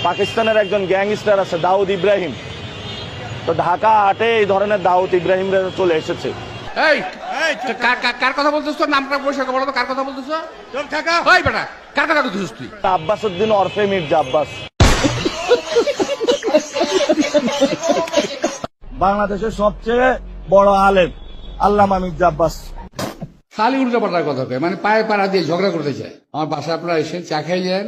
পাকিস্তানের একজন গ্যাংস্টার আছে দাউদ ইব্রাহিম, তো ঢাকা হাটে এই ধরনের দাউদ ইব্রাহিম চলে এসেছে। এই কার কথা বলতেছ? তোর নামটা পরিষ্কার বলো তো, কার কথা বলতেছ? চল কাকা, ওই বেটা কার কথা বলতেছিস তুই? আব্বাস উদ্দিন ওরফে মির্জা আব্বাস। বাংলাদেশের সবচেয়ে বড় আলেম আল্লামা মির্জা আব্বাস। খালি উল্টো পাল্টার কথা কয়, মানে পায়ে পাড়া দিয়ে ঝগড়া করতে চায়। আমার বাসায় আপনারা এসে চা খাই যান,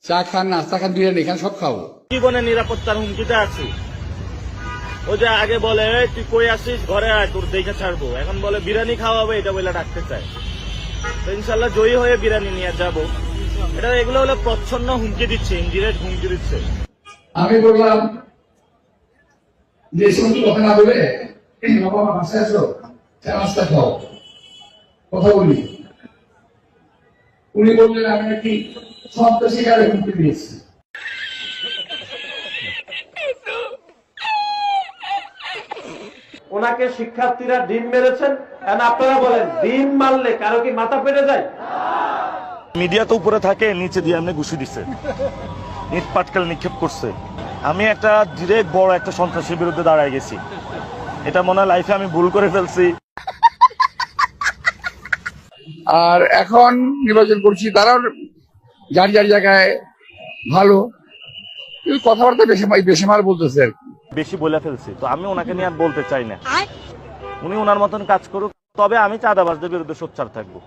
চা খান, নাস্তা খান, বিরিয়ানি খান, সব খাবো। জীবনে নিরাপত্তার হুমকিতে আছি। ও যে আগে বলে তুই কই আসিস, ঘরে আয়, তোর দেখে ছাড়বো, এখন বলে বিরিয়ানি খাওয়াবে, এটা বলে ডাকতে চায়। তো ইনশাল্লাহ জয়ী হয়ে বিরিয়ানি নিয়ে যাবো। এগুলো হলো প্রচ্ছন্ন হুমকি দিচ্ছে, ইনডিরেক্ট হুমকি দিচ্ছে। আমি বললাম যে সমস্ত কথা না বলে বাবা আমার বাসায় আসো, চা নাস্তা খাও, কথা বলি। উনি বললেন আমি নাকি সন্ত্রাসী কারে হুমকি দিয়েছি। ওনাকে শিক্ষার্থীরা ডিম মেরেছেন, আপনারা বলেন ডিম মারলে কারো কি মাথা ফেটে যায়? মিডিয়া তো উপরে থাকে, নিচে দিয়ে এমনি ঘুষি দিচ্ছে, ইট পাটকেল নিক্ষেপ করছে। আমি একটা ডিরেক্ট বড় একটা সন্ত্রাসীর বিরুদ্ধে দাঁড়ায় গেছি। এটা মনে হয় লাইফে আমি ভুল করে ফেলছি। আর এখন নির্বাচন করছি, তারাও যার যার জায়গায় ভালো, কিন্তু কথাবার্তা বেশিমাল বলতেছে আর কি। বেশি বলে ফেলছি, তো আমি ওনাকে নিয়ে আর বলতে চাই না। উনি ওনার মতন কাজ করুক, তবে আমি চাঁদাবাজদের বিরুদ্ধে সোচ্চার থাকবো।